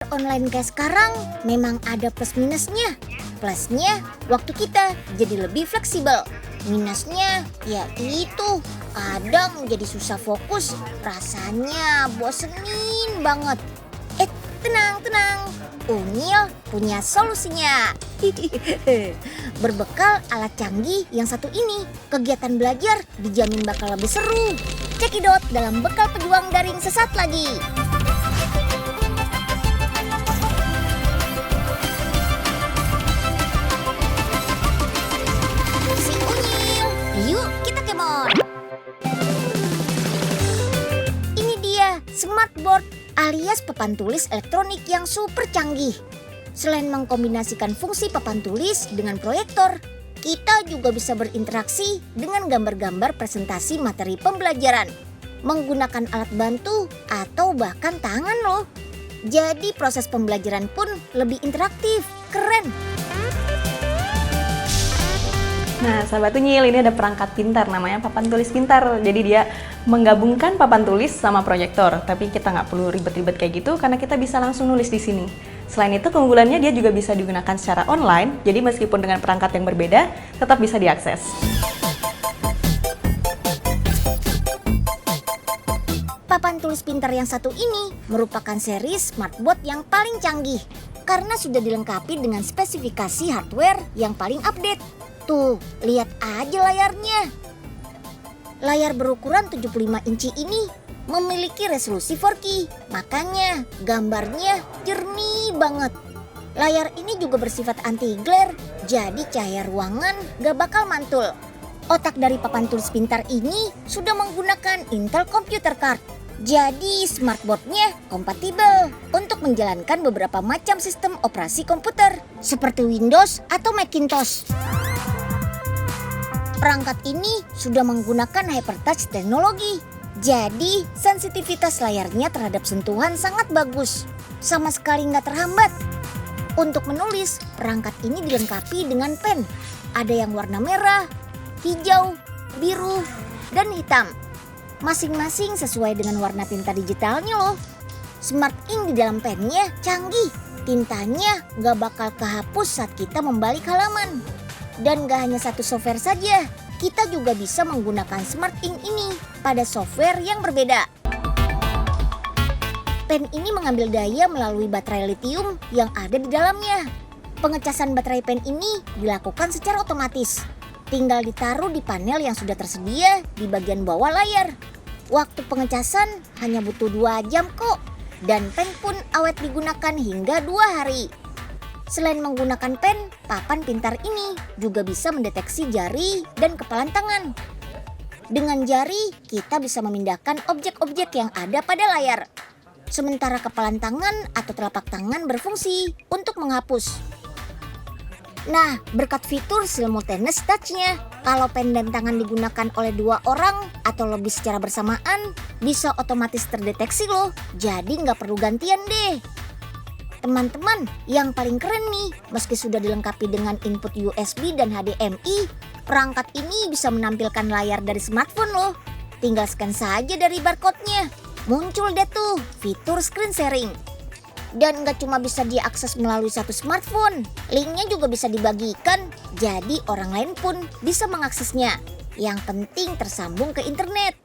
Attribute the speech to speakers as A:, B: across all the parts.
A: Online kayak sekarang memang ada plus minusnya. Plusnya, waktu kita jadi lebih fleksibel. Minusnya, ya itu, kadang jadi susah fokus, rasanya bosenin banget. Tenang, Unyil punya solusinya. Berbekal alat canggih yang satu ini, kegiatan belajar dijamin bakal lebih seru. Cekidot dalam bekal pejuang daring sesaat lagi. Si Unyil, yuk kita kemon. Ini dia smartboard alias papan tulis elektronik yang super canggih. Selain mengkombinasikan fungsi papan tulis dengan proyektor, kita juga bisa berinteraksi dengan gambar-gambar presentasi materi pembelajaran, menggunakan alat bantu atau bahkan tangan loh. Jadi proses pembelajaran pun lebih interaktif, keren.
B: Nah, sahabat Unyil, ini ada perangkat pintar namanya papan tulis pintar. Jadi dia menggabungkan papan tulis sama proyektor. Tapi kita nggak perlu ribet-ribet kayak gitu karena kita bisa langsung nulis di sini. Selain itu, keunggulannya dia juga bisa digunakan secara online. Jadi meskipun dengan perangkat yang berbeda, tetap bisa diakses.
A: Papan tulis pintar yang satu ini merupakan seri smartboard yang paling canggih karena sudah dilengkapi dengan spesifikasi hardware yang paling update. Tuh, lihat aja layarnya. Layar berukuran 75 inci ini memiliki resolusi 4K, makanya gambarnya jernih banget. Layar ini juga bersifat anti-glare, jadi cahaya ruangan gak bakal mantul. Otak dari papan tulis pintar ini sudah menggunakan Intel Computer Card. Jadi smartboardnya kompatibel untuk menjalankan beberapa macam sistem operasi komputer seperti Windows atau Macintosh. Perangkat ini sudah menggunakan HyperTouch teknologi. Jadi sensitivitas layarnya terhadap sentuhan sangat bagus. Sama sekali nggak terhambat. Untuk menulis, perangkat ini dilengkapi dengan pen. Ada yang warna merah, hijau, biru, dan hitam. Masing-masing sesuai dengan warna tinta digitalnya loh. Smart Ink di dalam pennya canggih. Tintanya nggak bakal kehapus saat kita membalik halaman. Dan gak hanya satu software saja, kita juga bisa menggunakan Smart Ink ini pada software yang berbeda. Pen ini mengambil daya melalui baterai lithium yang ada di dalamnya. Pengecasan baterai pen ini dilakukan secara otomatis. Tinggal ditaruh di panel yang sudah tersedia di bagian bawah layar. Waktu pengecasan hanya butuh 2 jam kok. Dan pen pun awet digunakan hingga 2 hari. Selain menggunakan pen, papan pintar ini juga bisa mendeteksi jari dan kepalan tangan. Dengan jari, kita bisa memindahkan objek-objek yang ada pada layar. Sementara kepalan tangan atau telapak tangan berfungsi untuk menghapus. Nah, berkat fitur simultaneous touch-nya, kalau pen dan tangan digunakan oleh 2 orang atau lebih secara bersamaan, bisa otomatis terdeteksi loh. Jadi nggak perlu gantian deh. Teman-teman, yang paling keren nih, meski sudah dilengkapi dengan input USB dan HDMI, perangkat ini bisa menampilkan layar dari smartphone loh. Tinggal scan saja dari barcode-nya. Muncul deh tuh fitur screen sharing. Dan gak cuma bisa diakses melalui satu smartphone, linknya juga bisa dibagikan, jadi orang lain pun bisa mengaksesnya. Yang penting tersambung ke internet.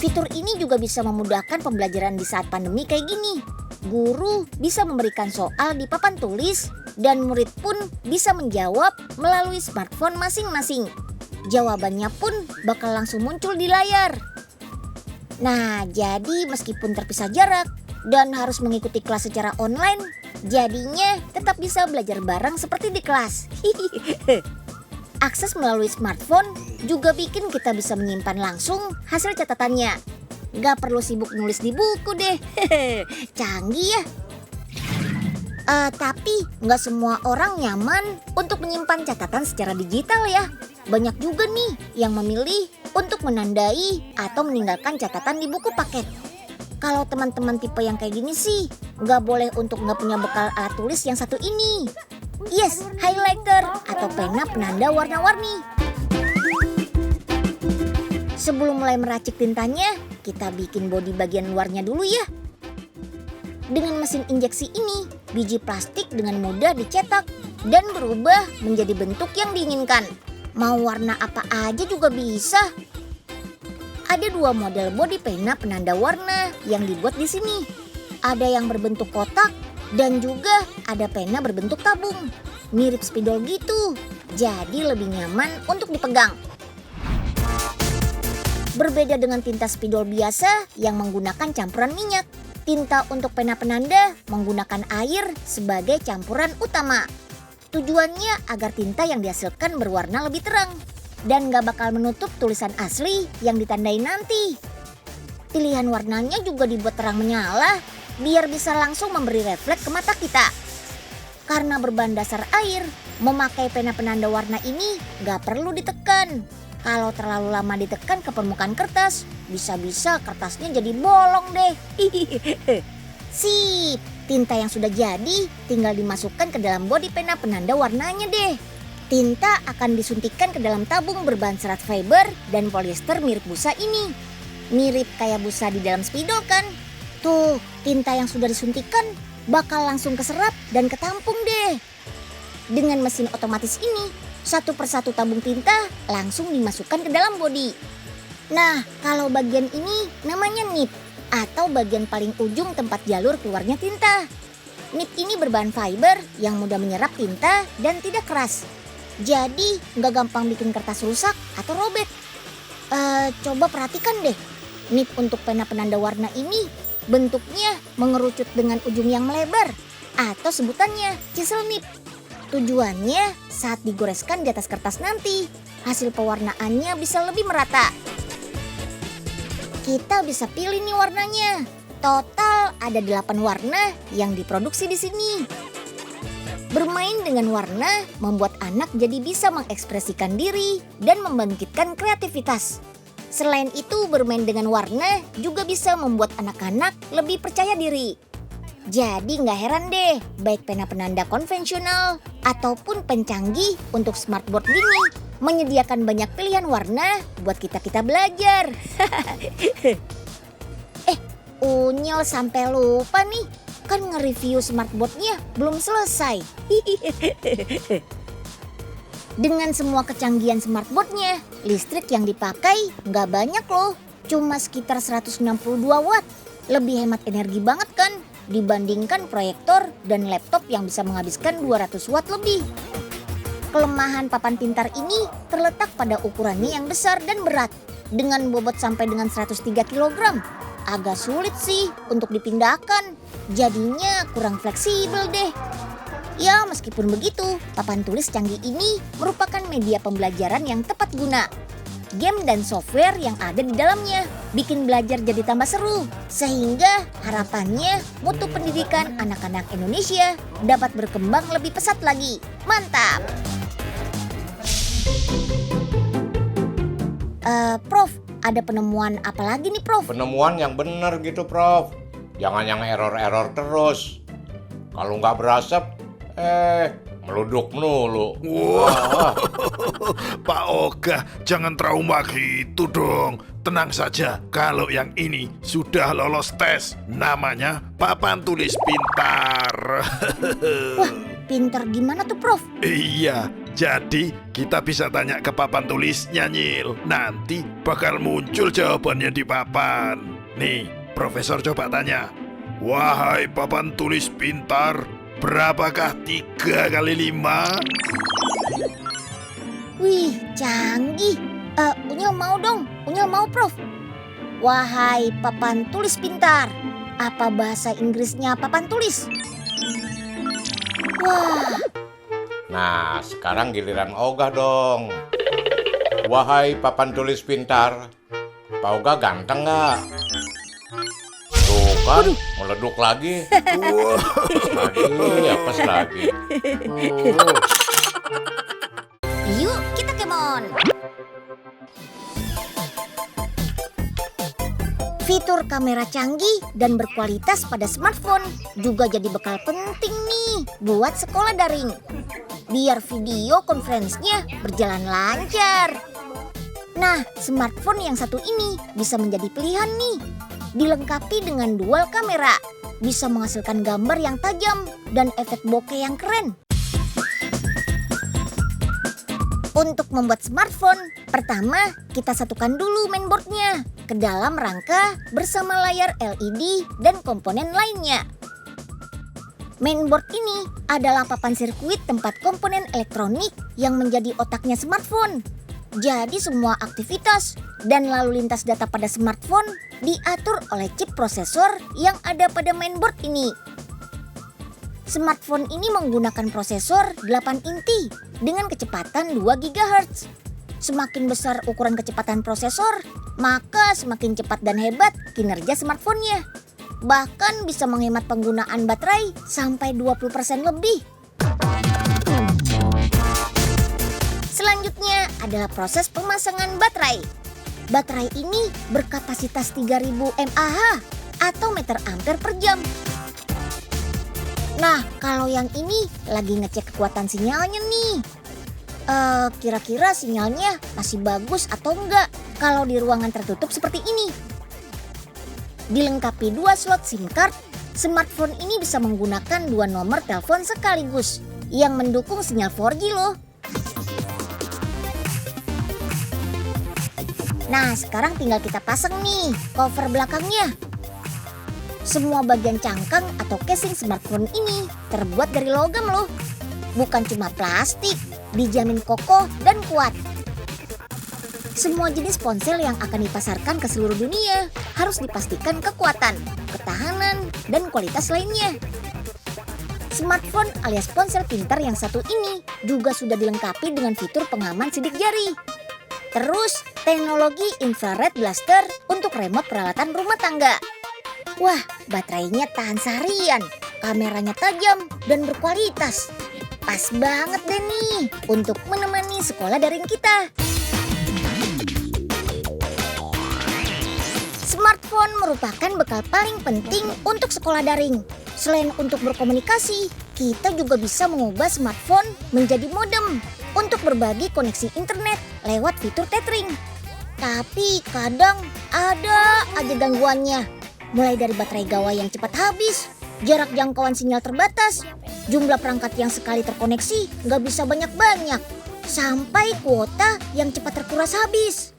A: Fitur ini juga bisa memudahkan pembelajaran di saat pandemi kayak gini. Guru bisa memberikan soal di papan tulis dan murid pun bisa menjawab melalui smartphone masing-masing. Jawabannya pun bakal langsung muncul di layar. Nah, jadi meskipun terpisah jarak dan harus mengikuti kelas secara online, jadinya tetap bisa belajar bareng seperti di kelas. Akses melalui smartphone juga bikin kita bisa menyimpan langsung hasil catatannya. Gak perlu sibuk nulis di buku deh. Canggih ya. Tapi gak semua orang nyaman untuk menyimpan catatan secara digital ya. Banyak juga nih yang memilih untuk menandai atau meninggalkan catatan di buku paket. Kalau teman-teman tipe yang kayak gini sih, gak boleh untuk gak punya bekal alat tulis yang satu ini. Yes, highlighter atau pena penanda warna-warni. Sebelum mulai meracik tintanya, kita bikin bodi bagian luarnya dulu ya. Dengan mesin injeksi ini, biji plastik dengan mudah dicetak dan berubah menjadi bentuk yang diinginkan. Mau warna apa aja juga bisa. Ada 2 model bodi pena penanda warna yang dibuat di sini. Ada yang berbentuk kotak dan juga ada pena berbentuk tabung. Mirip spidol gitu, jadi lebih nyaman untuk dipegang. Berbeda dengan tinta spidol biasa yang menggunakan campuran minyak. Tinta untuk pena penanda menggunakan air sebagai campuran utama. Tujuannya agar tinta yang dihasilkan berwarna lebih terang dan gak bakal menutup tulisan asli yang ditandai nanti. Pilihan warnanya juga dibuat terang menyala biar bisa langsung memberi refleks ke mata kita. Karena berbahan dasar air, memakai pena penanda warna ini gak perlu ditekan. Kalau terlalu lama ditekan ke permukaan kertas, bisa-bisa kertasnya jadi bolong deh. Sip, tinta yang sudah jadi tinggal dimasukkan ke dalam bodi pena penanda warnanya deh. Tinta akan disuntikkan ke dalam tabung berbahan serat fiber dan polyester mirip busa ini. Mirip kayak busa di dalam spidol kan? Tuh, tinta yang sudah disuntikkan bakal langsung keserap dan ketampung deh. Dengan mesin otomatis ini, satu persatu tabung tinta langsung dimasukkan ke dalam bodi. Nah, kalau bagian ini namanya nip atau bagian paling ujung tempat jalur keluarnya tinta. Nip ini berbahan fiber yang mudah menyerap tinta dan tidak keras. Jadi nggak gampang bikin kertas rusak atau robek. Coba perhatikan deh, nip untuk pena penanda warna ini bentuknya mengerucut dengan ujung yang melebar atau sebutannya chisel nip. Tujuannya saat digoreskan di atas kertas nanti, hasil pewarnaannya bisa lebih merata. Kita bisa pilih nih warnanya. Total ada 8 warna yang diproduksi di sini. Bermain dengan warna membuat anak jadi bisa mengekspresikan diri dan membangkitkan kreativitas. Selain itu, bermain dengan warna juga bisa membuat anak-anak lebih percaya diri. Jadi nggak heran deh, baik pena penanda konvensional ataupun pencanggih untuk smartboard gini menyediakan banyak pilihan warna buat kita belajar. Unyil sampai lupa nih, kan nge-review smartboardnya belum selesai. Dengan semua kecanggihan smartboardnya, listrik yang dipakai nggak banyak loh, cuma sekitar 162 watt. Lebih hemat energi banget kan dibandingkan proyektor dan laptop yang bisa menghabiskan 200 watt lebih. Kelemahan papan pintar ini terletak pada ukurannya yang besar dan berat. Dengan bobot sampai dengan 103 kg, agak sulit sih untuk dipindahkan. Jadinya kurang fleksibel deh. Ya, meskipun begitu, papan tulis canggih ini merupakan media pembelajaran yang tepat guna. Game dan software yang ada di dalamnya bikin belajar jadi tambah seru. Sehingga harapannya mutu pendidikan anak-anak Indonesia dapat berkembang lebih pesat lagi. Mantap! Prof, ada penemuan apa lagi nih, Prof?
C: Penemuan yang benar gitu, Prof. Jangan yang error-error terus. Kalau nggak berasap, meluduk melulu.
D: Wah, Pak Oga, jangan trauma gitu dong. Tenang saja, kalau yang ini sudah lolos tes. Namanya papan tulis pintar.
A: Wah, pintar gimana tuh, Prof?
D: Iya, jadi kita bisa tanya ke papan tulisnya, Nyil. Nanti bakal muncul jawabannya di papan. Nih, Profesor coba tanya. Wahai papan tulis pintar, berapakah 3 kali 5?
A: Wih, canggih. Unyil mau dong, Unyil mau, Prof. Wahai papan tulis pintar, apa bahasa Inggrisnya papan tulis? Wah,
C: Nah, sekarang giliran Oga dong. Wahai papan tulis pintar, Pak Oga ganteng nggak? Tuh kan, meleduk lagi. Lagi, apes lagi.
A: yuk kita kemon. Fitur kamera canggih dan berkualitas pada smartphone juga jadi bekal penting nih buat sekolah daring. Biar video konferensinya berjalan lancar. Nah, smartphone yang satu ini bisa menjadi pilihan nih. Dilengkapi dengan dual kamera. bisa menghasilkan gambar yang tajam dan efek bokeh yang keren. Untuk membuat smartphone, pertama kita satukan dulu mainboardnya ke dalam rangka bersama layar LED dan komponen lainnya. Mainboard ini adalah papan sirkuit tempat komponen elektronik yang menjadi otaknya smartphone. Jadi semua aktivitas dan lalu lintas data pada smartphone diatur oleh chip prosesor yang ada pada mainboard ini. Smartphone ini menggunakan prosesor 8 inti dengan kecepatan 2 GHz. Semakin besar ukuran kecepatan prosesor, maka semakin cepat dan hebat kinerja smartphone-nya. Bahkan bisa menghemat penggunaan baterai sampai 20% lebih. Selanjutnya adalah proses pemasangan baterai. Baterai ini berkapasitas 3000 mAh atau meter ampere per jam. Nah, kalau yang ini lagi ngecek kekuatan sinyalnya nih. Kira-kira sinyalnya masih bagus atau enggak kalau di ruangan tertutup seperti ini. Dilengkapi 2 slot SIM card, smartphone ini bisa menggunakan 2 nomor telepon sekaligus yang mendukung sinyal 4G loh. Nah, sekarang tinggal kita pasang nih cover belakangnya. Semua bagian cangkang atau casing smartphone ini terbuat dari logam loh. Bukan cuma plastik, dijamin kokoh dan kuat. Semua jenis ponsel yang akan dipasarkan ke seluruh dunia harus dipastikan kekuatan, ketahanan, dan kualitas lainnya. Smartphone alias ponsel pintar yang satu ini juga sudah dilengkapi dengan fitur pengaman sidik jari. Terus, teknologi infrared blaster untuk remote peralatan rumah tangga. Wah, baterainya tahan seharian, kameranya tajam dan berkualitas. Pas banget deh nih untuk menemani sekolah daring kita. Smartphone merupakan bekal paling penting untuk sekolah daring. Selain untuk berkomunikasi, kita juga bisa mengubah smartphone menjadi modem untuk berbagi koneksi internet lewat fitur tethering. Tapi kadang ada aja gangguannya. Mulai dari baterai gawai yang cepat habis, jarak jangkauan sinyal terbatas, jumlah perangkat yang sekali terkoneksi nggak bisa banyak-banyak, sampai kuota yang cepat terkuras habis.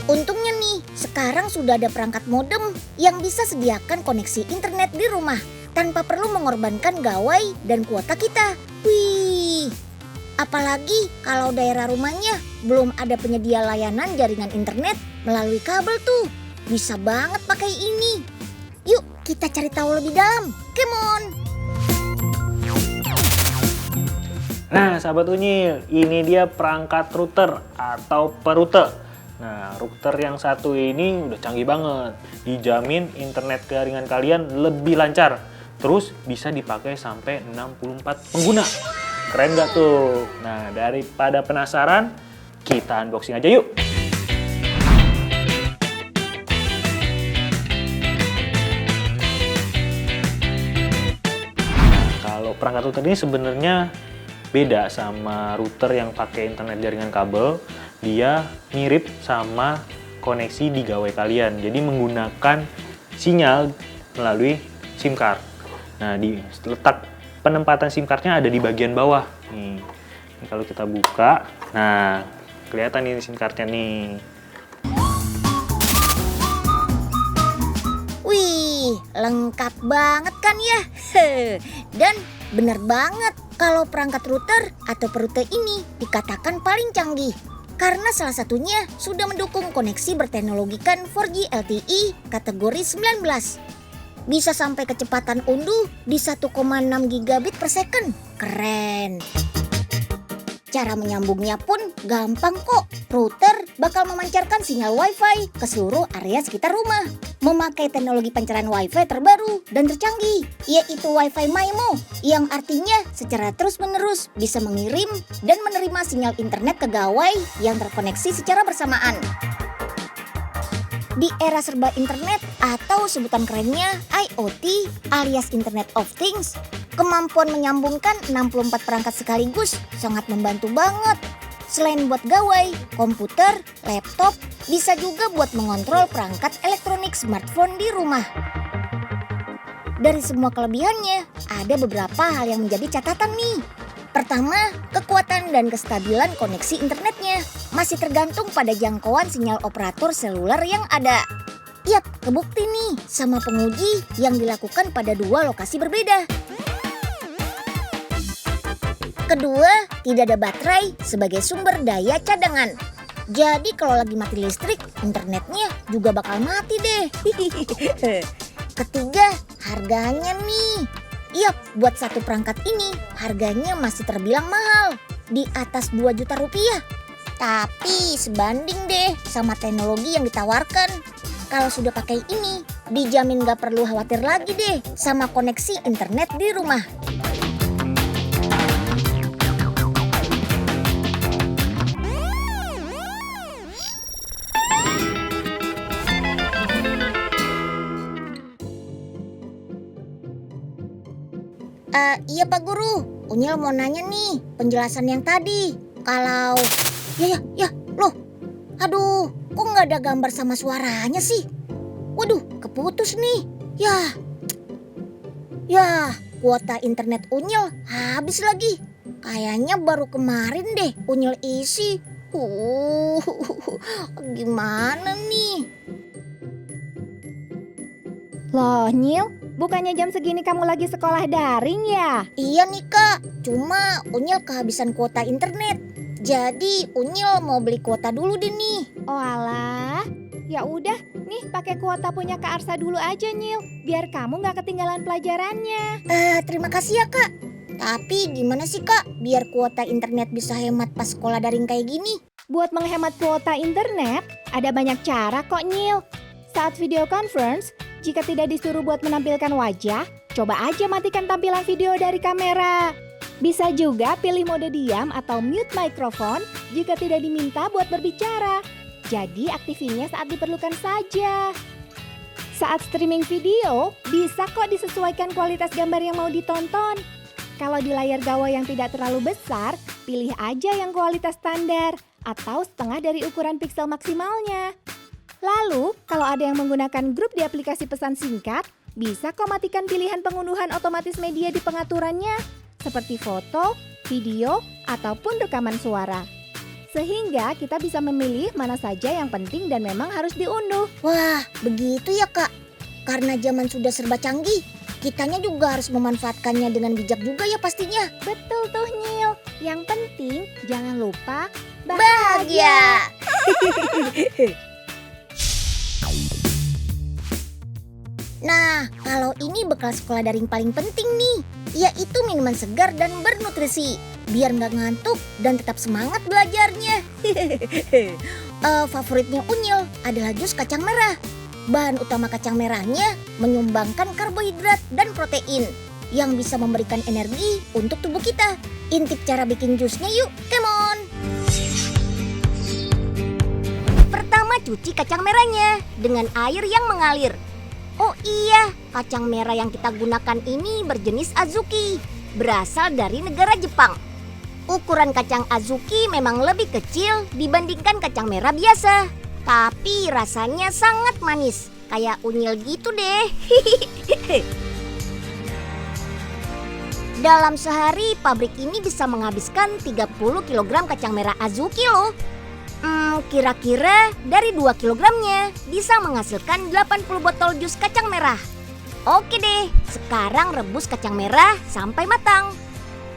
A: Untungnya nih, sekarang sudah ada perangkat modem yang bisa sediakan koneksi internet di rumah tanpa perlu mengorbankan gawai dan kuota kita. Wih, apalagi kalau daerah rumahnya belum ada penyedia layanan jaringan internet melalui kabel tuh. Bisa banget pakai ini. Yuk kita cari tahu lebih dalam. Come on.
E: Nah, sahabat Unyil, ini dia perangkat router atau perute. Nah, router yang satu ini udah canggih banget. Dijamin internet jaringan kalian lebih lancar. Terus bisa dipakai sampai 64 pengguna. Keren nggak tuh? Nah, daripada penasaran, kita unboxing aja yuk. Perangkat router ini sebenarnya beda sama router yang pakai internet jaringan kabel. Dia mirip sama koneksi di gawai kalian. Jadi menggunakan sinyal melalui SIM card. Nah, di letak penempatan SIM cardnya ada di bagian bawah. Nih, ini kalau kita buka, nah kelihatan ini SIM cardnya nih.
A: Wih, lengkap banget kan ya? Dan benar banget kalau perangkat router atau perute ini dikatakan paling canggih. Karena salah satunya sudah mendukung koneksi berteknologikan 4G LTE kategori 19. Bisa sampai kecepatan unduh di 1,6 gigabit per second. Keren. Cara menyambungnya pun gampang kok. Router bakal memancarkan sinyal Wi-Fi ke seluruh area sekitar rumah. Memakai teknologi pancaran Wi-Fi terbaru dan tercanggih, yaitu Wi-Fi MIMO, yang artinya secara terus-menerus bisa mengirim dan menerima sinyal internet ke gawai yang terkoneksi secara bersamaan. Di era serba internet atau sebutan kerennya IoT alias Internet of Things, kemampuan menyambungkan 64 perangkat sekaligus sangat membantu banget. Selain buat gawai, komputer, laptop, bisa juga buat mengontrol perangkat elektronik smartphone di rumah. Dari semua kelebihannya, ada beberapa hal yang menjadi catatan nih. Pertama, kekuatan dan kestabilan koneksi internetnya masih tergantung pada jangkauan sinyal operator seluler yang ada. Yap, kebukti nih sama penguji yang dilakukan pada 2 lokasi berbeda. Kedua, tidak ada baterai sebagai sumber daya cadangan. Jadi kalau lagi mati listrik, internetnya juga bakal mati deh. Ketiga, harganya nih. Yap, buat satu perangkat ini harganya masih terbilang mahal, di atas 2 juta rupiah. Tapi sebanding deh sama teknologi yang ditawarkan. Kalau sudah pakai ini, dijamin gak perlu khawatir lagi deh sama koneksi internet di rumah. Iya Pak Guru, Unyil mau nanya nih penjelasan yang tadi. Kalau... Ya, loh. Aduh, kok nggak ada gambar sama suaranya sih? Waduh, keputus nih. Ya, kuota internet Unyil habis lagi. Kayaknya baru kemarin deh Unyil isi. Gimana nih?
F: Loh Nyil, bukannya jam segini kamu lagi sekolah daring ya?
A: Iya nih Kak, cuma Unyil kehabisan kuota internet. Jadi Unyil mau beli kuota dulu deh nih.
F: Oh alah, ya udah nih pakai kuota punya Kak Arsa dulu aja Nyil, biar kamu gak ketinggalan pelajarannya.
A: Terima kasih ya Kak. Tapi gimana sih Kak biar kuota internet bisa hemat pas sekolah daring kayak gini?
F: Buat menghemat kuota internet, ada banyak cara kok Nyil. Saat video conference, jika tidak disuruh buat menampilkan wajah, coba aja matikan tampilan video dari kamera. Bisa juga pilih mode diam atau mute microphone jika tidak diminta buat berbicara. Jadi aktifinya saat diperlukan saja. Saat streaming video, bisa kok disesuaikan kualitas gambar yang mau ditonton. Kalau di layar gawai yang tidak terlalu besar, pilih aja yang kualitas standar atau setengah dari ukuran piksel maksimalnya. Lalu, kalau ada yang menggunakan grup di aplikasi pesan singkat, bisa kok matikan pilihan pengunduhan otomatis media di pengaturannya, seperti foto, video, ataupun rekaman suara. Sehingga kita bisa memilih mana saja yang penting dan memang harus diunduh.
A: Wah, begitu ya Kak. Karena zaman sudah serba canggih, kitanya juga harus memanfaatkannya dengan bijak juga ya pastinya.
F: Betul tuh Nyil. Yang penting jangan lupa
A: Bahagia! Nah, kalau ini bekal sekolah daring paling penting nih, yaitu minuman segar dan bernutrisi, biar nggak ngantuk dan tetap semangat belajarnya. Favoritnya Unyil adalah jus kacang merah. Bahan utama kacang merahnya menyumbangkan karbohidrat dan protein yang bisa memberikan energi untuk tubuh kita. Intip cara bikin jusnya yuk, come on! Pertama, cuci kacang merahnya dengan air yang mengalir. Oh iya, kacang merah yang kita gunakan ini berjenis Azuki, berasal dari negara Jepang. Ukuran kacang Azuki memang lebih kecil dibandingkan kacang merah biasa, tapi rasanya sangat manis, kayak Unyil gitu deh. Dalam sehari, pabrik ini bisa menghabiskan 30 kg kacang merah Azuki loh. Kira-kira dari 2 kilogramnya bisa menghasilkan 80 botol jus kacang merah. Oke deh, sekarang rebus kacang merah sampai matang.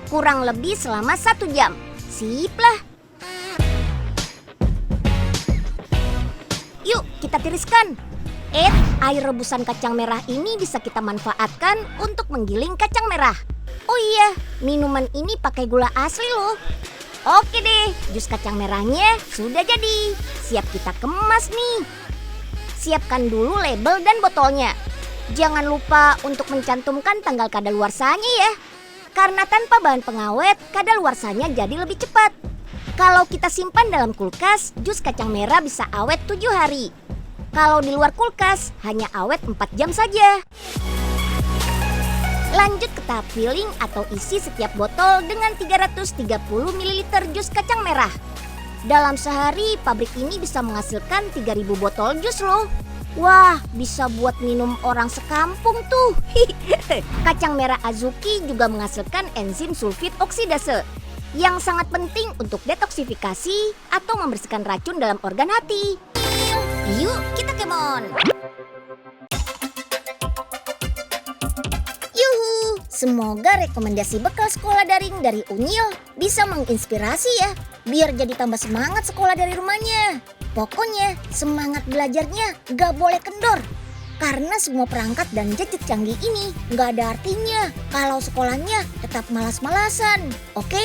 A: Kurang lebih selama 1 jam. Sip lah. Yuk kita tiriskan. Air rebusan kacang merah ini bisa kita manfaatkan untuk menggiling kacang merah. Oh iya, minuman ini pakai gula asli loh. Oke deh, jus kacang merahnya sudah jadi. Siap kita kemas nih. Siapkan dulu label dan botolnya. Jangan lupa untuk mencantumkan tanggal kadaluarsanya ya. Karena tanpa bahan pengawet, kadaluarsanya jadi lebih cepat. Kalau kita simpan dalam kulkas, jus kacang merah bisa awet 7 hari. Kalau di luar kulkas, hanya awet 4 jam saja. Lanjut ke tahap filling atau isi setiap botol dengan 330 ml jus kacang merah. Dalam sehari, pabrik ini bisa menghasilkan 3.000 botol jus loh. Wah, bisa buat minum orang sekampung tuh. Kacang merah Azuki juga menghasilkan enzim sulfit oksidase yang sangat penting untuk detoksifikasi atau membersihkan racun dalam organ hati. Yuk, kita kemon. Yuhu, semoga rekomendasi bekal sekolah daring dari Unyil bisa menginspirasi ya, biar jadi tambah semangat sekolah dari rumahnya. Pokoknya semangat belajarnya gak boleh kendor. Karena semua perangkat dan gadget canggih ini gak ada artinya kalau sekolahnya tetap malas-malasan. Oke,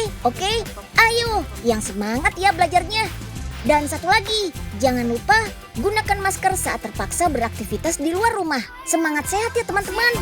A: ayo yang semangat ya belajarnya. Dan satu lagi, jangan lupa gunakan masker saat terpaksa beraktivitas di luar rumah. Semangat sehat ya teman-teman.